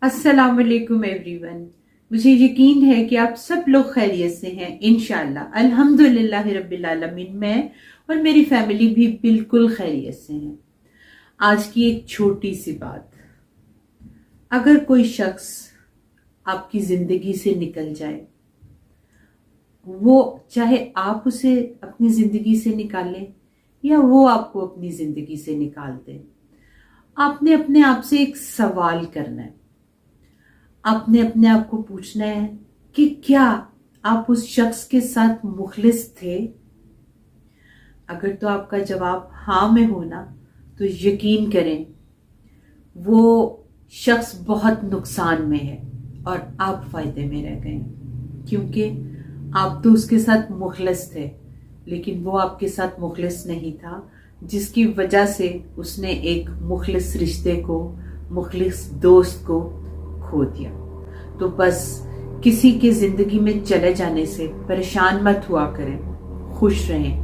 अस्सलाम वालेकुम एवरीवन। मुझे यकीन है कि आप सब लोग खैरियत से हैं इंशाल्लाह। अल्हम्दुलिल्लाह रब्बिल आलमीन। मैं और मेरी फैमिली भी बिल्कुल खैरियत से हैं। आज की एक छोटी सी बात, अगर कोई शख्स आपकी जिंदगी से निकल जाए, वो चाहे आप उसे अपनी जिंदगी से निकालें या वो आपको अपनी जिंदगी से निकाल दे, आपने अपने आप से एक सवाल करना है। आपने अपने आप को पूछना है कि क्या आप उस शख्स के साथ मुखलिस थे। अगर तो आपका जवाब हाँ में हो ना, तो यकीन करें वो शख्स बहुत नुकसान में है और आप फायदे में रह गए, क्योंकि आप तो उसके साथ मुखलिस थे, लेकिन वो आपके साथ मुखलिस नहीं था, जिसकी वजह से उसने एक मुखलिस रिश्ते को, मुखलिस दोस्त को खो दिया। तो बस किसी के जिंदगी में चले जाने से परेशान मत हुआ करें, खुश रहें,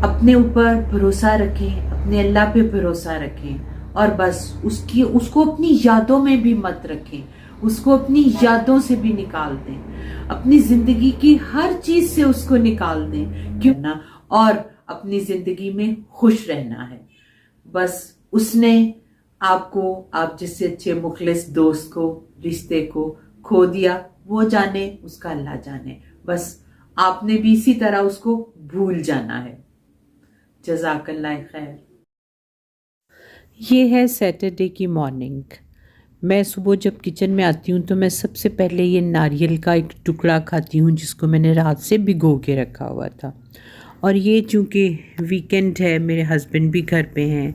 अपने ऊपर भरोसा रखें, अपने अल्लाह पे भरोसा रखें और बस उसको अपनी यादों में भी मत रखें, उसको अपनी यादों से भी निकाल दें, अपनी जिंदगी की हर चीज से उसको निकाल दें, क्यों ना, और अपनी जिंदगी में खुश रहना है। बस उसने आपको, आप जिससे अच्छे मुखलिस दोस्त को, रिश्ते को खो दिया, वो जाने, उसका अल्लाह जाने। बस आपने भी इसी तरह उसको भूल जाना है। जज़ाकल्लाह खैर। ये है सैटरडे की मॉर्निंग। मैं सुबह जब किचन में आती हूँ तो मैं सबसे पहले ये नारियल का एक टुकड़ा खाती हूँ, जिसको मैंने रात से भिगो के रखा हुआ था। और ये चूँकि वीकेंड है, मेरे हस्बैंड भी घर पे हैं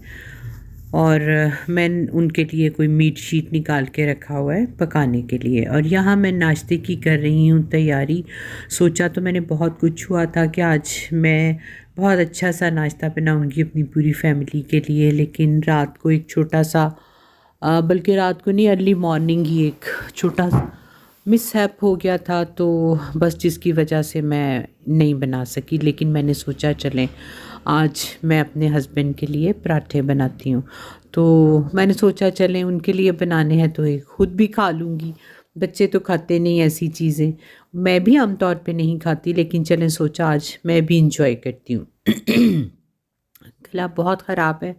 और मैं उनके लिए कोई मीट शीट निकाल के रखा हुआ है पकाने के लिए। और यहाँ मैं नाश्ते की कर रही हूँ तैयारी। सोचा तो मैंने बहुत कुछ हुआ था कि आज मैं बहुत अच्छा सा नाश्ता बनाऊँगी अपनी पूरी फैमिली के लिए, लेकिन रात को एक छोटा सा, बल्कि रात को नहीं, अर्ली मॉर्निंग ही एक छोटा मिसहैप हो गया था, तो बस जिसकी वजह से मैं नहीं बना सकी। लेकिन मैंने सोचा चलें आज मैं अपने हस्बैंड के लिए पराठे बनाती हूँ, तो मैंने सोचा चलें उनके लिए बनाने हैं तो एक ख़ुद भी खा लूँगी। बच्चे तो खाते नहीं ऐसी चीज़ें, मैं भी आमतौर पे नहीं खाती, लेकिन चलें सोचा आज मैं भी इंजॉय करती हूँ। गला बहुत ख़राब है,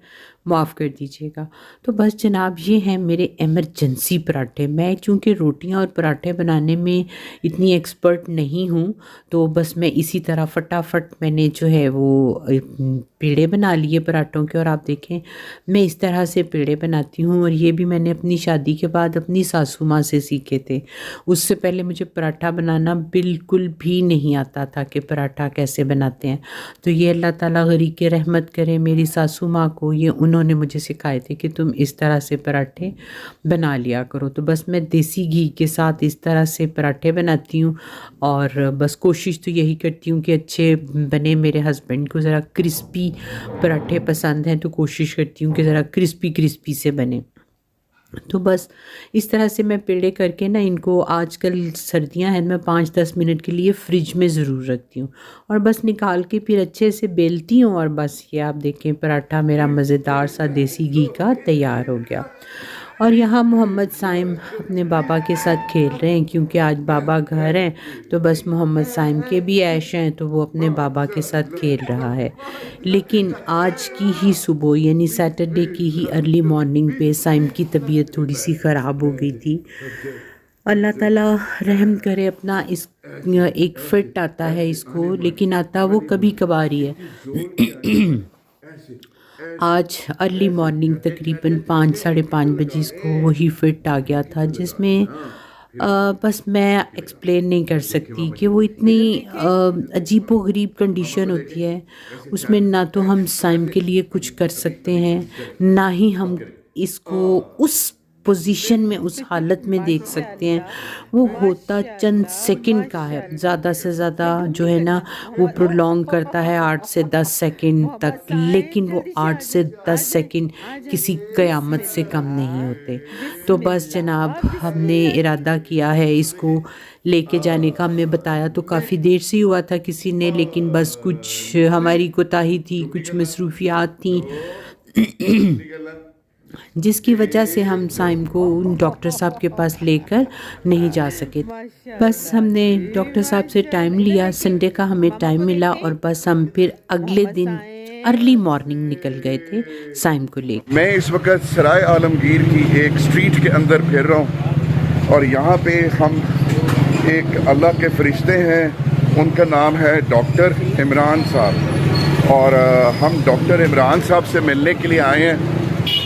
माफ़ कर दीजिएगा। तो बस जनाब, ये हैं मेरे इमरजेंसी पराठे। मैं चूँकि रोटियां और पराठे बनाने में इतनी एक्सपर्ट नहीं हूँ, तो बस मैं इसी तरह फटाफट मैंने जो है वो पेड़े बना लिए पराठों के। और आप देखें मैं इस तरह से पेड़े बनाती हूँ, और ये भी मैंने अपनी शादी के बाद अपनी सासू माँ से सीखे थे। उससे पहले मुझे पराठा बनाना बिल्कुल भी नहीं आता था कि पराठा कैसे बनाते हैं। तो ये अल्लाह ताला गरी के रहमत करे मेरी सासू माँ को, ये उन्होंने मुझे सिखाए थे कि तुम इस तरह से पराठे बना लिया करो। तो बस मैं देसी घी के साथ इस तरह से पराठे बनाती हूँ, और बस कोशिश तो यही करती हूँ कि अच्छे बने। मेरे हस्बैंड को ज़रा क्रिस्पी पराठे पसंद हैं, तो कोशिश करती हूँ कि ज़रा क्रिस्पी क्रिस्पी से बने। तो बस इस तरह से मैं पेड़े करके ना, इनको आजकल सर्दियां हैं, मैं 5-10 मिनट के लिए फ्रिज में ज़रूर रखती हूँ, और बस निकाल के फिर अच्छे से बेलती हूँ। और बस ये आप देखें पराठा मेरा मज़ेदार सा देसी घी का तैयार हो गया। और यहाँ मोहम्मद साइम अपने बाबा के साथ खेल रहे हैं, क्योंकि आज बाबा घर हैं, तो बस मोहम्मद साइम के भी ऐश हैं, तो वो अपने बाबा के साथ खेल रहा है। लेकिन आज की ही सुबह, यानी सैटरडे की ही अर्ली मॉर्निंग पे साइम की तबीयत थोड़ी सी ख़राब हो गई थी। अल्लाह ताला रहम करे अपना। इस एक फिट आता है इसको, लेकिन आता वो कभी कभार ही है। आज अर्ली मॉर्निंग तकरीबन 5-5:30 इसको वही फिट आ गया था, जिसमें बस मैं एक्सप्लेन नहीं कर सकती कि वो इतनी अजीबो गरीब कंडीशन होती है। उसमें ना तो हम साइम के लिए कुछ कर सकते हैं, ना ही हम इसको उस पोजीशन में, उस हालत में देख सकते हैं। वो होता चंद सेकंड का है, ज़्यादा से ज़्यादा जो है ना वो प्रोलॉन्ग करता है 8 से 10 सेकंड तक, लेकिन वो 8 से 10 सेकंड किसी क़यामत से कम नहीं होते। तो बस जनाब, हमने इरादा किया है इसको लेके जाने का। हमने बताया तो काफ़ी देर से ही हुआ था किसी ने, लेकिन बस कुछ हमारी कोताही थी, कुछ मसरूफियात थी। जिसकी वजह से हम साइम को उन डॉक्टर साहब के पास लेकर नहीं जा सके। बस हमने डॉक्टर साहब से टाइम लिया, संडे का हमें टाइम मिला और बस हम फिर अगले दिन अर्ली मॉर्निंग निकल गए थे साइम को लेकर। मैं इस वक्त सराय आलमगीर की एक स्ट्रीट के अंदर फिर रहा हूँ और यहाँ पे हम एक अल्लाह के फरिश्ते हैं, उनका नाम है डॉक्टर इमरान साहब और हम डॉक्टर इमरान साहब से मिलने के लिए आए हैं।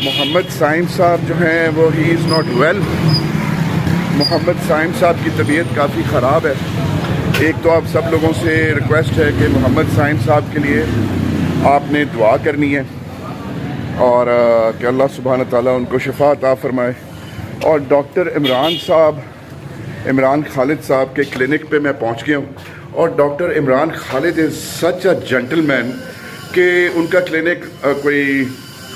मोहम्मद साइम साहब जो हैं वो ही is not well. Mohammad Saim साहब की तबीयत काफ़ी ख़राब है। एक तो आप सब लोगों से रिक्वेस्ट है कि मोहम्मद साइम साहब के लिए आपने दुआ करनी है और कि अल्लाह सुब्हान ताला उनको शिफा अता फरमाए। और डॉक्टर इमरान साहब, इमरान खालिद साहब के क्लिनिक पे मैं पहुंच गया हूं और doctor Imran Khalid is such a gentleman कि उनका क्लिनिक कोई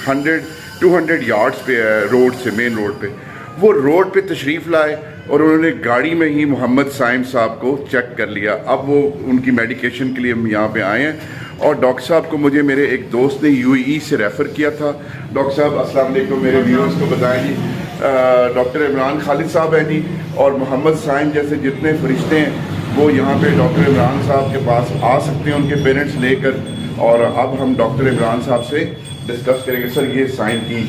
100-200 यार्ड्स पे है रोड से, मेन रोड पे। वो रोड पे तशरीफ़ लाए और उन्होंने गाड़ी में ही मोहम्मद साइम साहब को चेक कर लिया। अब वो उनकी मेडिकेशन के लिए हम यहाँ पे आए हैं और डॉक्टर साहब को मुझे मेरे एक दोस्त ने यूएई से रेफ़र किया था। डॉक्टर साहब अस्सलाम वालेकुम, मेरे व्यूअर्स को बताएं जी, डॉक्टर इमरान खालिद साहब हैं जी और मोहम्मद साइम जैसे जितने फरिश्ते हैं वो यहाँ पे डॉक्टर इमरान साहब के पास आ सकते हैं उनके पेरेंट्स लेकर। और अब हम डॉक्टर इमरान साहब से डिस्कस करेंगे। सर, ये साइम की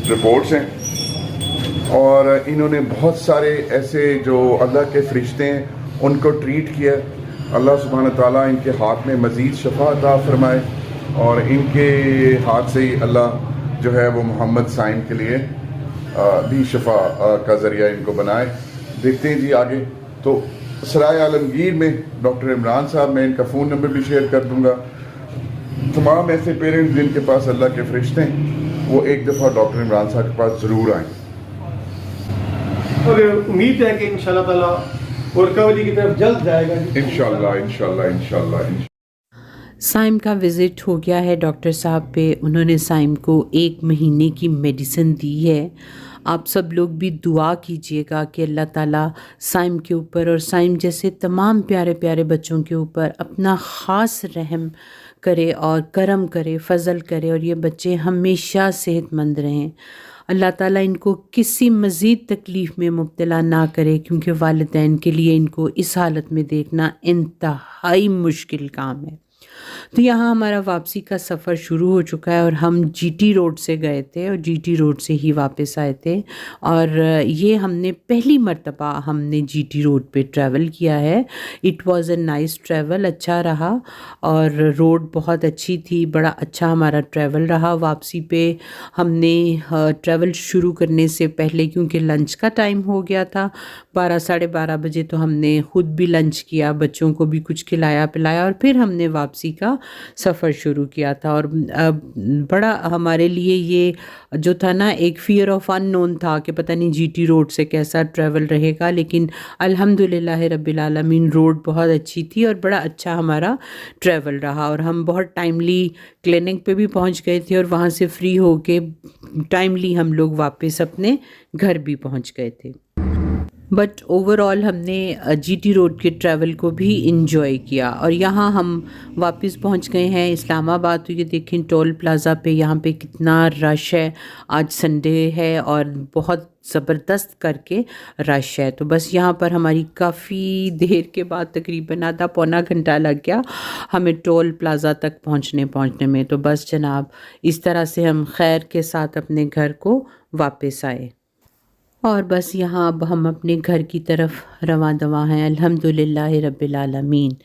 रिपोर्ट्स हैं और इन्होंने बहुत सारे ऐसे जो अल्लाह के फरिश्ते हैं उनको ट्रीट किया। अल्लाह सुब्हान ताला इनके हाथ में मज़ीद शफा अता फरमाए और इनके हाथ से ही अल्लाह जो है वो मोहम्मद साइम के लिए भी शफा का ज़रिया इनको बनाए। देखते हैं जी आगे। तो सराय आलमगीर में डॉक्टर इमरान साहब, मैं इनका फ़ोन नंबर भी शेयर कर दूँगा। तमाम ऐसे पेरेंट्स जिनके पास अल्लाह के फरिश्ते हैं वो एक दफ़ा डॉक्टर इमरान साहब के पास ज़रूर आएँ और उम्मीद है कि इंशाल्लाह ताला और रिकवरी की तरफ जल्द जाएगा। इंशाल्लाह इंशाल्लाह इंशाल्लाह। साइम का विज़िट हो गया है डॉक्टर साहब पे। उन्होंने साइम को 1 महीने की मेडिसिन दी है। आप सब लोग भी दुआ कीजिएगा कि अल्लाह ताला साइम के ऊपर और साइम जैसे तमाम प्यारे प्यारे बच्चों के ऊपर अपना ख़ास रहम करे और करम करे, फ़ज़ल करे और ये बच्चे हमेशा सेहतमंद रहें। अल्लाह ताला इनको किसी मज़ीद तकलीफ़ में मुब्तला ना करे, क्योंकि वालिदैन के लिए इनको इस हालत में देखना इंतहाई मुश्किल काम है। तो यहाँ हमारा वापसी का सफ़र शुरू हो चुका है और हम जीटी रोड से गए थे और जीटी रोड से ही वापस आए थे। और ये हमने पहली मर्तबा हमने जीटी रोड पे ट्रैवल किया है। It was a nice travel, अच्छा रहा और रोड बहुत अच्छी थी। बड़ा अच्छा हमारा ट्रैवल रहा। वापसी पे हमने ट्रैवल शुरू करने से पहले, क्योंकि लंच का टाइम हो गया था 12 साढ़े 12 बजे, तो हमने ख़ुद भी लंच किया, बच्चों को भी कुछ खिलाया पिलाया और फिर हमने वापसी का सफ़र शुरू किया था। और बड़ा हमारे लिए ये जो था ना, एक फ़ियर ऑफ अननोन था कि पता नहीं जीटी रोड से कैसा ट्रैवल रहेगा, लेकिन अल्हम्दुलिल्लाह रब्बिल आलमीन रोड बहुत अच्छी थी और बड़ा अच्छा हमारा ट्रैवल रहा। और हम बहुत टाइमली क्लिनिक पे भी पहुंच गए थे और वहाँ से फ्री होके टाइमली हम लोग वापस अपने घर भी पहुँच गए थे। बट ओवरऑल हमने जीटी रोड के ट्रैवल को भी इंजॉय किया। और यहाँ हम वापस पहुँच गए हैं इस्लामाबाद। तो ये देखें टोल प्लाज़ा पे यहाँ पे कितना रश है। आज संडे है और बहुत ज़बरदस्त करके रश है। तो बस यहाँ पर हमारी काफ़ी देर के बाद, तकरीबन आधा पौना घंटा लग गया हमें टोल प्लाज़ा तक पहुँचने में। तो बस जनाब, इस तरह से हम खैर के साथ अपने घर को वापस आए और बस यहाँ अब हम अपने घर की तरफ रवां दवा हैं, अल्हम्दुलिल्लाह रब्बिल आलमीन।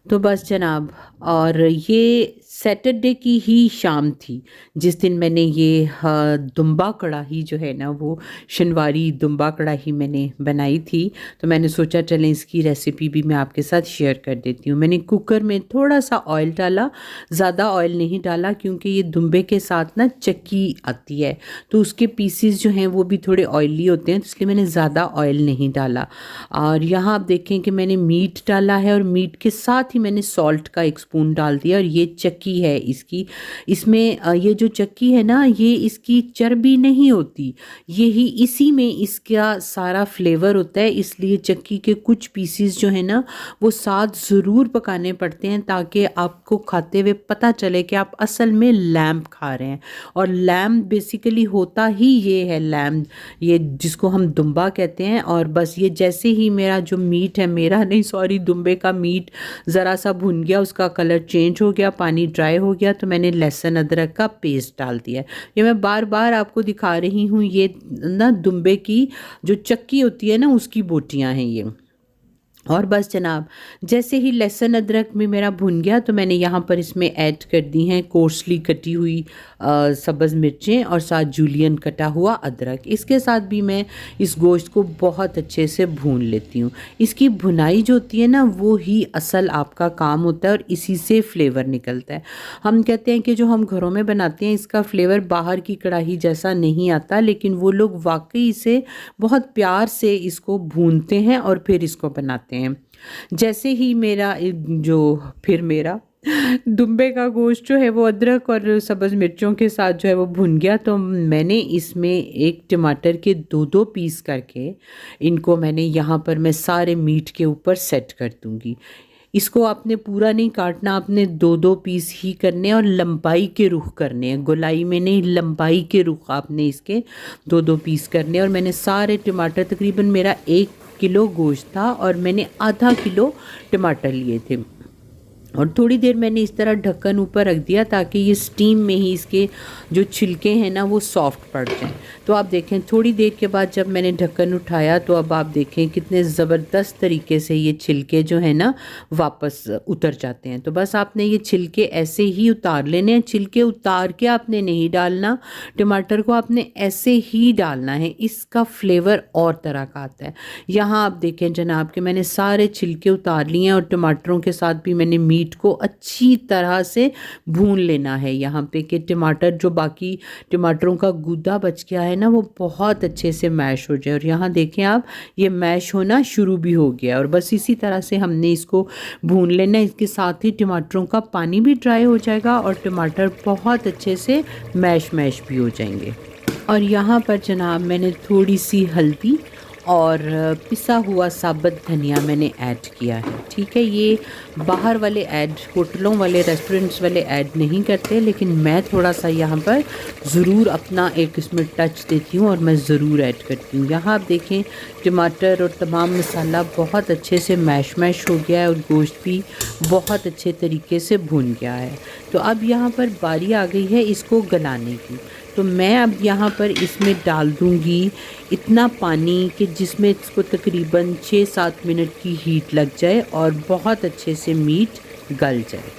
तो बस जनाब, और ये सैटरडे की ही शाम थी जिस दिन मैंने ये दुम्बा कढ़ाई जो है ना, वो शनवारी दुम्बा कढ़ाई मैंने बनाई थी। तो मैंने सोचा चलें इसकी रेसिपी भी मैं आपके साथ शेयर कर देती हूँ। मैंने कुकर में थोड़ा सा ऑयल डाला, ज़्यादा ऑयल नहीं डाला, क्योंकि ये दुम्बे के साथ ना चक्की आती है तो उसके पीसीस जो हैं वो भी थोड़े ऑयली होते हैं, तो इसलिए मैंने ज़्यादा ऑयल नहीं डाला। और यहाँ आप देखें कि मैंने मीट डाला है और मीट के साथ ही मैंने सॉल्ट का 1 स्पून डाल दिया और ये चक्की चक्की है इसकी, इसमें ये जो चक्की है ना, ये इसकी चर्बी नहीं होती, यही इसी में इसका सारा फ्लेवर होता है। इसलिए चक्की के कुछ पीसीस जो है ना वो साथ ज़रूर पकाने पड़ते हैं, ताकि आपको खाते हुए पता चले कि आप असल में लैम्प खा रहे हैं। और लैम्प बेसिकली होता ही ये है, लैम्प ये जिसको हम दुम्बा कहते हैं। और बस ये जैसे ही मेरा जो मीट है, मेरा नहीं सॉरी, दुम्बे का मीट ज़रा सा भुन गया, उसका कलर चेंज हो गया, पानी ड्राई हो गया, तो मैंने लहसुन अदरक का पेस्ट डाल दिया है। ये मैं बार बार आपको दिखा रही हूँ, ये ना दुम्बे की जो चक्की होती है ना उसकी बोटियाँ हैं ये। और बस जनाब, जैसे ही लहसुन अदरक में मेरा भुन गया तो मैंने यहाँ पर इसमें ऐड कर दी हैं कोर्सली कटी हुई सब्ज़ मिर्चें और साथ जूलियन कटा हुआ अदरक। इसके साथ भी मैं इस गोश्त को बहुत अच्छे से भून लेती हूँ। इसकी भुनाई जो होती है ना वो ही असल आपका काम होता है और इसी से फ्लेवर निकलता है। हम कहते हैं कि जो हम घरों में बनाते हैं इसका फ्लेवर बाहर की कढ़ाई जैसा नहीं आता, लेकिन वो लोग वाकई इसे बहुत प्यार से इसको भूनते हैं और फिर इसको बनाते हैं। जैसे ही मेरा दुम्बे का गोश्त जो है वो अदरक और सब्ज़ मिर्चों के साथ जो है वो भुन गया, तो मैंने इसमें एक टमाटर के दो दो पीस करके इनको मैंने यहाँ पर मैं सारे मीट के ऊपर सेट कर दूँगी। इसको आपने पूरा नहीं काटना, आपने दो दो पीस ही करने और लंबाई के रुख करने हैं, गोलाई में नहीं, लंबाई के रुख आपने इसके दो दो पीस करने। और मैंने सारे टमाटर, तकरीबन मेरा 1 किलो गोश्त था और मैंने आधा किलो टमाटर लिए थे, और थोड़ी देर मैंने इस तरह ढक्कन ऊपर रख दिया ताकि ये स्टीम में ही इसके जो छिलके हैं ना वो सॉफ्ट पड़ जाएं। तो आप देखें थोड़ी देर के बाद जब मैंने ढक्कन उठाया तो अब आप देखें कितने ज़बरदस्त तरीके से ये छिलके जो है ना वापस उतर जाते हैं। तो बस आपने ये छिलके ऐसे ही उतार लेने हैं, छिलके उतार के आपने नहीं डालना, टमाटर को आपने ऐसे ही डालना है, इसका फ्लेवर और तरह का आता है। यहाँ आप देखें जनाब कि मैंने सारे छिलके उतार लिए हैं और टमाटरों के साथ भी मैंने मीट को अच्छी तरह से भून लेना है यहाँ पे कि टमाटर जो बाकी टमाटरों का गूदा बच गया है ना वो बहुत अच्छे से मैश हो जाए। और यहाँ देखें आप, ये मैश होना शुरू भी हो गया और बस इसी तरह से हमने इसको भून लेना। इसके साथ ही टमाटरों का पानी भी ड्राई हो जाएगा और टमाटर बहुत अच्छे से मैश भी हो जाएंगे। और यहाँ पर जनाब मैंने थोड़ी सी हल्दी और पिसा हुआ साबुत धनिया मैंने ऐड किया है। ठीक है, ये बाहर वाले ऐड, होटलों वाले, रेस्टोरेंट्स वाले ऐड नहीं करते, लेकिन मैं थोड़ा सा यहाँ पर ज़रूर अपना एक इसमें टच देती हूँ और मैं ज़रूर ऐड करती हूँ। यहाँ आप देखें टमाटर और तमाम मसाला बहुत अच्छे से मैश हो गया है और गोश्त भी बहुत अच्छे तरीके से भुन गया है। तो अब यहाँ पर बारी आ गई है इसको गलाने की। तो मैं अब यहाँ पर इसमें डाल दूँगी इतना पानी कि जिसमें इसको तकरीबन 6-7 मिनट की हीट लग जाए और बहुत अच्छे से मीट गल जाए।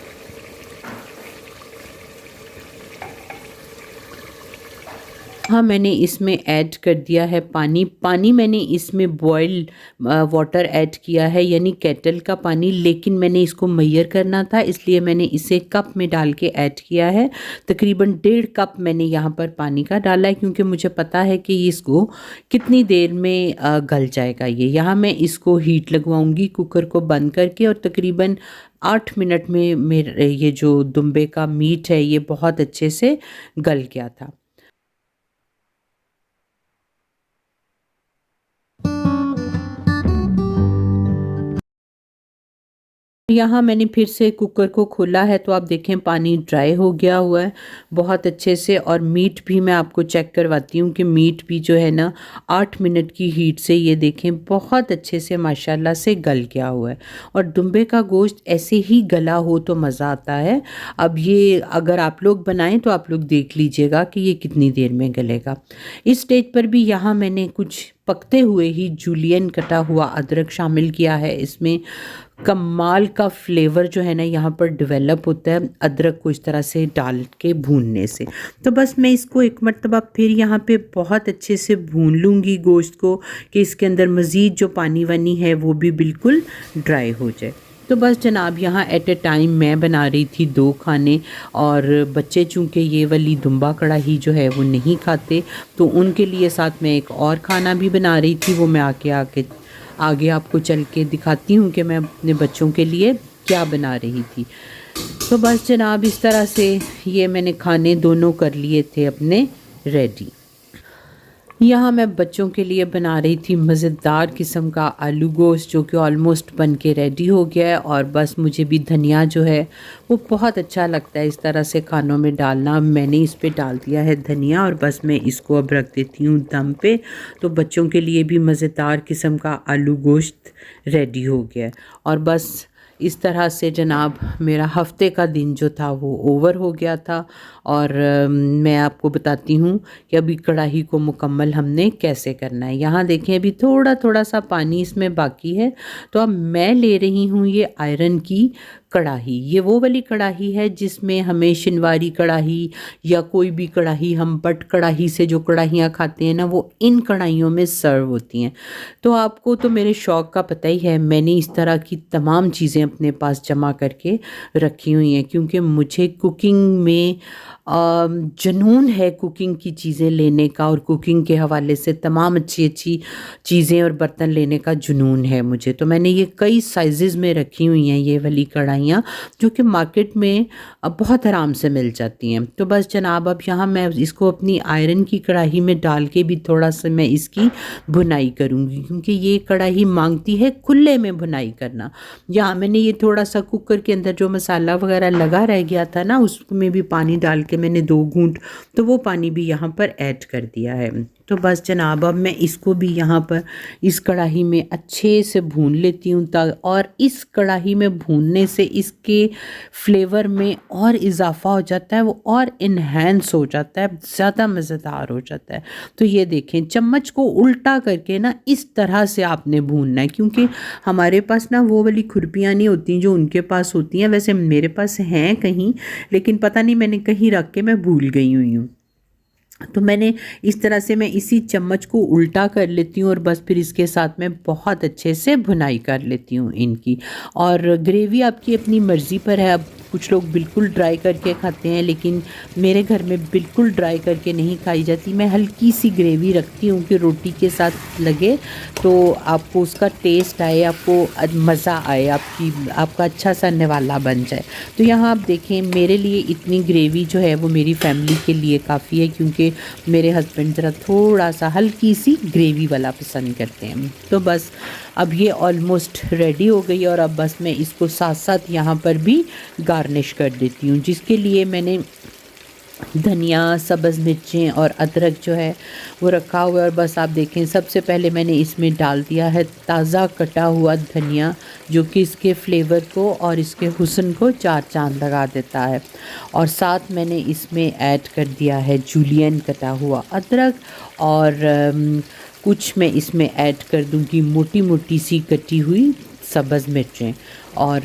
हाँ, मैंने इसमें ऐड कर दिया है पानी मैंने इसमें बॉइल्ड वाटर ऐड किया है, यानी केटल का पानी, लेकिन मैंने इसको मैयर करना था इसलिए मैंने इसे कप में डाल के ऐड किया है। तकरीबन 1.5 कप मैंने यहाँ पर पानी का डाला है क्योंकि मुझे पता है कि इसको कितनी देर में गल जाएगा ये। यहाँ मैं इसको हीट लगवाऊँगी कुकर को बंद करके और तकरीबन 8 मिनट में मेरे ये जो दुम्बे का मीट है ये बहुत अच्छे से गल गया था। यहाँ मैंने फिर से कुकर को खोला है तो आप देखें पानी ड्राई हो गया हुआ है बहुत अच्छे से, और मीट भी मैं आपको चेक करवाती हूँ कि मीट भी जो है ना 8 मिनट की हीट से ये देखें बहुत अच्छे से माशाल्लाह से गल गया हुआ है। और दुम्बे का गोश्त ऐसे ही गला हो तो मज़ा आता है। अब ये अगर आप लोग बनाएं तो आप लोग देख लीजिएगा कि ये कितनी देर में गलेगा। इस स्टेज पर भी यहाँ मैंने कुछ पकते हुए ही जूलियन कटा हुआ अदरक शामिल किया है। इसमें कमाल का फ्लेवर जो है ना यहाँ पर डेवलप होता है अदरक को इस तरह से डाल के भूनने से। तो बस मैं इसको एक मरतबा फिर यहाँ पे बहुत अच्छे से भून लूँगी गोश्त को कि इसके अंदर मज़ीद जो पानी वानी है वो भी बिल्कुल ड्राई हो जाए। तो बस जनाब यहाँ एट ए टाइम मैं बना रही थी 2 खाने, और बच्चे चूँकि ये वाली दुम्बा कढ़ाई जो है वो नहीं खाते तो उनके लिए साथ में एक और खाना भी बना रही थी। वो मैं आगे आपको चल के दिखाती हूँ कि मैं अपने बच्चों के लिए क्या बना रही थी। तो बस जनाब इस तरह से ये मैंने खाने दोनों कर लिए थे अपने रेडी। यहाँ मैं बच्चों के लिए बना रही थी मज़ेदार किस्म का आलू गोश्त, जो कि ऑलमोस्ट बन के रेडी हो गया है। और बस मुझे भी धनिया जो है वो बहुत अच्छा लगता है इस तरह से खानों में डालना। मैंने इस पे डाल दिया है धनिया और बस मैं इसको अब रख देती हूँ दम पे। तो बच्चों के लिए भी मज़ेदार किस्म का आलू गोश्त रेडी हो गया है। और बस इस तरह से जनाब मेरा हफ़्ते का दिन जो था वो ओवर हो गया था। और मैं आपको बताती हूँ कि अभी कढ़ाई को मुकम्मल हमने कैसे करना है। यहाँ देखें अभी थोड़ा थोड़ा सा पानी इसमें बाकी है। तो अब मैं ले रही हूँ ये आयरन की कढ़ाई। ये वो वाली कढ़ाई है जिसमें हमें शिनवारी कढ़ाई या कोई भी कढ़ाई, हम बट कढ़ाई से जो कढ़ाइयाँ खाते हैं ना, वो इन कढ़ाइयों में सर्व होती हैं। तो आपको तो मेरे शौक़ का पता ही है, मैंने इस तरह की तमाम चीज़ें अपने पास जमा करके रखी हुई हैं, क्योंकि मुझे कुकिंग में जुनून है, कुकिंग की चीज़ें लेने का। और कुकिंग के हवाले से तमाम अच्छी अच्छी चीज़ें और बर्तन लेने का जुनून है मुझे। तो मैंने ये कई साइज़ में रखी हुई हैं ये वाली कढ़ाइयाँ, जो कि मार्केट में अब बहुत आराम से मिल जाती हैं। तो बस जनाब अब यहाँ मैं इसको अपनी आयरन की कढ़ाई में डाल के भी थोड़ा सा मैं इसकी भुनाई करूँगी, क्योंकि ये कढ़ाई मांगती है खुले में भुनाई करना। यहाँ मैंने ये थोड़ा सा कुकर के अंदर जो मसाला वगैरह लगा रह गया था ना, उसमें भी पानी डाल के मैंने 2 घूंट तो वो पानी भी यहाँ पर ऐड कर दिया है। तो बस जनाब अब मैं इसको भी यहाँ पर इस कढ़ाई में अच्छे से भून लेती हूँ। और इस कढ़ाई में भूनने से इसके फ्लेवर में और इजाफ़ा हो जाता है, वो और इन्हेंस हो जाता है, ज़्यादा मज़ेदार हो जाता है। तो ये देखें, चम्मच को उल्टा करके ना इस तरह से आपने भूनना है, क्योंकि हमारे पास ना वो वाली खुरपियाँ नहीं होती जो उनके पास होती हैं। वैसे मेरे पास हैं कहीं, लेकिन पता नहीं मैंने कहीं रख के मैं भूल गई हुई हूँ। तो मैंने इस तरह से मैं इसी चम्मच को उल्टा कर लेती हूँ और बस फिर इसके साथ में बहुत अच्छे से भुनाई कर लेती हूँ इनकी। और ग्रेवी आपकी अपनी मर्ज़ी पर है। अब कुछ लोग बिल्कुल ड्राई करके खाते हैं, लेकिन मेरे घर में बिल्कुल ड्राई करके नहीं खाई जाती। मैं हल्की सी ग्रेवी रखती हूँ कि रोटी के साथ लगे तो आपको उसका टेस्ट आए, आपको मज़ा आए, आपका अच्छा सा निवाला बन जाए। तो यहाँ आप देखें, मेरे लिए इतनी ग्रेवी जो है वो मेरी फैमिली के लिए काफ़ी है, क्योंकि मेरे हस्बैंड ज़रा थोड़ा सा हल्की सी ग्रेवी वाला पसंद करते हैं। तो बस अब ये ऑलमोस्ट रेडी हो गई और अब बस मैं इसको साथ साथ यहाँ पर भी गार्निश कर देती हूँ, जिसके लिए मैंने धनिया, सब्ज़ मिर्चें और अदरक जो है वो रखा हुआ है। और बस आप देखें, सबसे पहले मैंने इसमें डाल दिया है ताज़ा कटा हुआ धनिया, जो कि इसके फ्लेवर को और इसके हुस्न को 4 चांद लगा देता है। और साथ मैंने इसमें ऐड कर दिया है जूलियन कटा हुआ अदरक, और कुछ मैं इसमें ऐड कर दूँगी मोटी मोटी सी कटी हुई सब्ज़ मिर्चें। और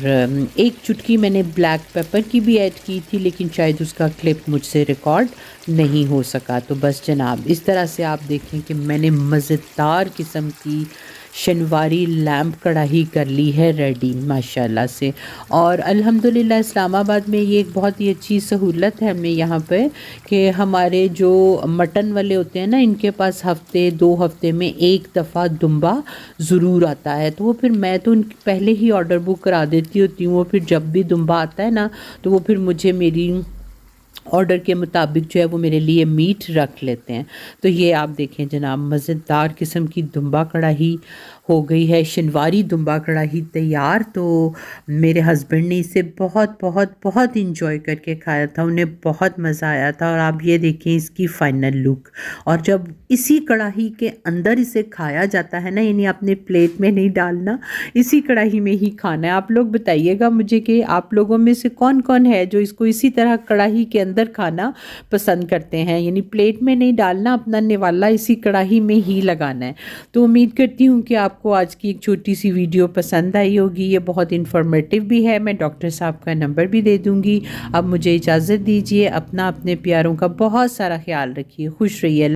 1 चुटकी मैंने ब्लैक पेपर की भी ऐड की थी, लेकिन शायद उसका क्लिप मुझसे रिकॉर्ड नहीं हो सका। तो बस जनाब इस तरह से आप देखें कि मैंने मज़ेदार किस्म की शनवारी लैम्प कढ़ाई कर ली है रेडी माशाल्लाह से। और अल्हम्दुलिल्लाह इस्लामाबाद में ये एक बहुत ही अच्छी सहूलत है हमें यहाँ पे, कि हमारे जो मटन वाले होते हैं ना, इनके पास हफ़्ते 2 हफ़्ते में 1 दफ़ा दुम्बा ज़रूर आता है। तो वो फिर मैं तो उनकी पहले ही ऑर्डर बुक करा देती होती हूँ। वो फिर जब भी दुम्बा आता है ना, तो वो फिर मुझे मेरी ऑर्डर के मुताबिक जो है वो मेरे लिए मीट रख लेते हैं। तो ये आप देखें जनाब, मज़ेदार किस्म की दुम्बा कढ़ाई हो गई है, शनवारी दुम्बा कढ़ाई तैयार। तो मेरे हस्बैंड ने इसे बहुत बहुत बहुत इंजॉय करके खाया था, उन्हें बहुत मज़ा आया था। और आप ये देखें इसकी फ़ाइनल लुक। और जब इसी कढ़ाई के अंदर इसे खाया जाता है ना, यानी अपने प्लेट में नहीं डालना, इसी कढ़ाई में ही खाना है। आप लोग बताइएगा मुझे कि आप लोगों में से कौन कौन है जो इसको इसी तरह कढ़ाई के अंदर खाना पसंद करते हैं, यानी प्लेट में नहीं डालना, अपना निवाला इसी कढ़ाई में ही लगाना है। तो उम्मीद करती हूँ कि आपको आज की एक छोटी सी वीडियो पसंद आई होगी। ये बहुत इन्फॉर्मेटिव भी है। मैं डॉक्टर साहब का नंबर भी दे दूँगी। अब मुझे इजाज़त दीजिए। अपने प्यारों का बहुत सारा ख्याल रखिए। खुश रहिए।